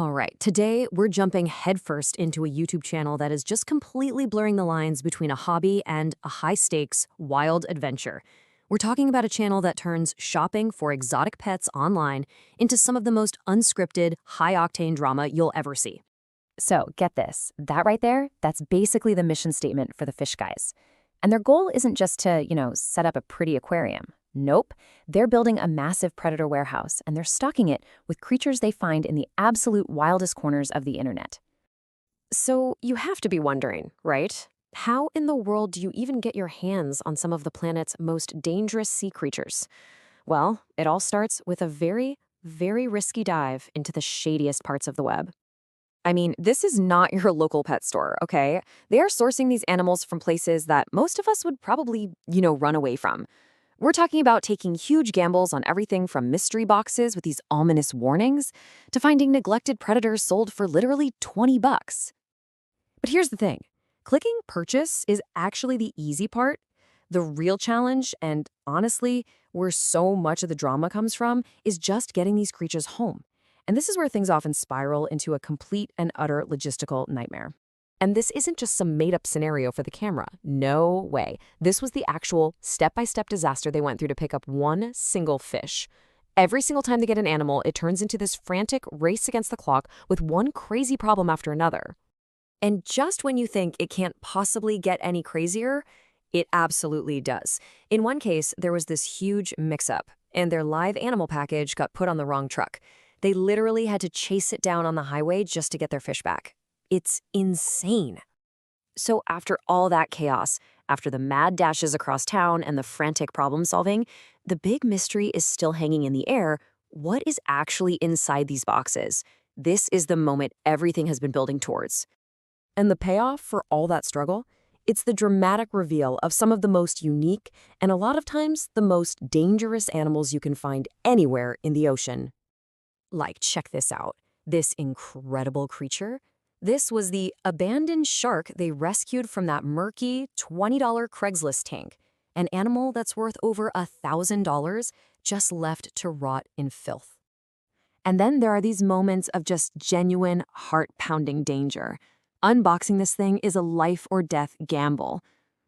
All right, today we're jumping headfirst into a YouTube channel that is just completely blurring the lines between a hobby and a high stakes, wild adventure. We're talking about a channel that turns shopping for exotic pets online into some of the most unscripted, high octane drama you'll ever see. So, get this. That right there, that's basically the mission statement for the Fish Guys. And their goal isn't just to, set up a pretty aquarium. Nope. They're building a massive predator warehouse, and they're stocking it with creatures they find in the absolute wildest corners of the internet. So you have to be wondering, right? How in the world do you even get your hands on some of the planet's most dangerous sea creatures? Well, it all starts with a very, very risky dive into the shadiest parts of the web. I mean, this is not your local pet store, okay? They are sourcing these animals from places that most of us would probably, run away from. We're talking about taking huge gambles on everything from mystery boxes with these ominous warnings to finding neglected predators sold for literally 20 bucks. But here's the thing. Clicking purchase is actually the easy part. The real challenge, and honestly, where so much of the drama comes from, is just getting these creatures home. And this is where things often spiral into a complete and utter logistical nightmare. And this isn't just some made-up scenario for the camera. No way. This was the actual step-by-step disaster they went through to pick up one single fish. Every single time they get an animal, it turns into this frantic race against the clock with one crazy problem after another. And just when you think it can't possibly get any crazier, it absolutely does. In one case, there was this huge mix-up, and their live animal package got put on the wrong truck. They literally had to chase it down on the highway just to get their fish back. It's insane. So after all that chaos, after the mad dashes across town and the frantic problem solving, the big mystery is still hanging in the air. What is actually inside these boxes? This is the moment everything has been building towards. And the payoff for all that struggle? It's the dramatic reveal of some of the most unique and a lot of times the most dangerous animals you can find anywhere in the ocean. Like, check this out. This incredible creature. This was the abandoned shark they rescued from that murky $20 Craigslist tank, an animal that's worth over $1,000 just left to rot in filth. And then there are these moments of just genuine, heart-pounding danger. Unboxing this thing is a life-or-death gamble.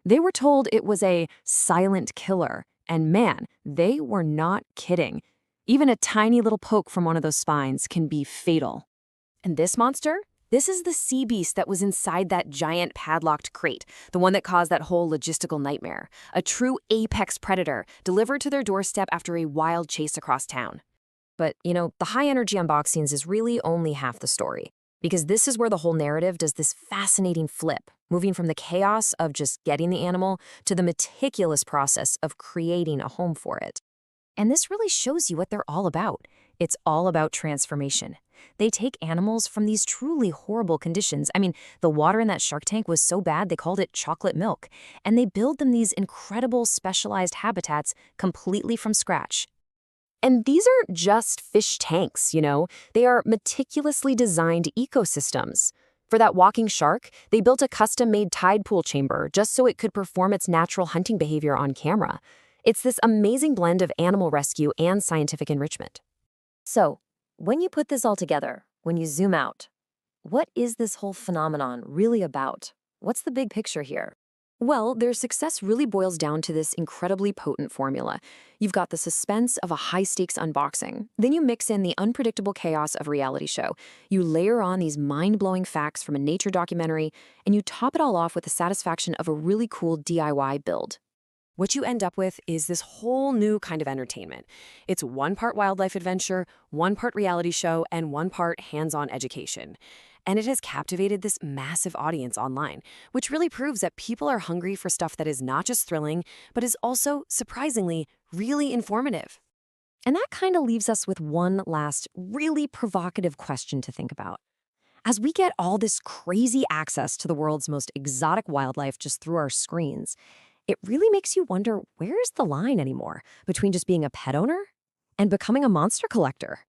They were told it was a silent killer, and man, they were not kidding. Even a tiny little poke from one of those spines can be fatal. And this monster? This is the sea beast that was inside that giant padlocked crate, the one that caused that whole logistical nightmare. A true apex predator delivered to their doorstep after a wild chase across town. But, the high-energy unboxings is really only half the story, because this is where the whole narrative does this fascinating flip, moving from the chaos of just getting the animal to the meticulous process of creating a home for it. And this really shows you what they're all about. It's all about transformation. They take animals from these truly horrible conditions. I mean, the water in that shark tank was so bad they called it chocolate milk. And they build them these incredible specialized habitats completely from scratch. And these aren't just fish tanks, They are meticulously designed ecosystems. For that walking shark, they built a custom-made tide pool chamber just so it could perform its natural hunting behavior on camera. It's this amazing blend of animal rescue and scientific enrichment. So, when you put this all together, when you zoom out, what is this whole phenomenon really about? What's the big picture here? Well, their success really boils down to this incredibly potent formula. You've got the suspense of a high-stakes unboxing. Then you mix in the unpredictable chaos of a reality show. You layer on these mind-blowing facts from a nature documentary, and you top it all off with the satisfaction of a really cool DIY build. What you end up with is this whole new kind of entertainment. It's one part wildlife adventure, one part reality show, and one part hands-on education. And it has captivated this massive audience online, which really proves that people are hungry for stuff that is not just thrilling, but is also, surprisingly, really informative. And that kind of leaves us with one last, really provocative question to think about. As we get all this crazy access to the world's most exotic wildlife just through our screens, it really makes you wonder, where's the line anymore between just being a pet owner and becoming a monster collector?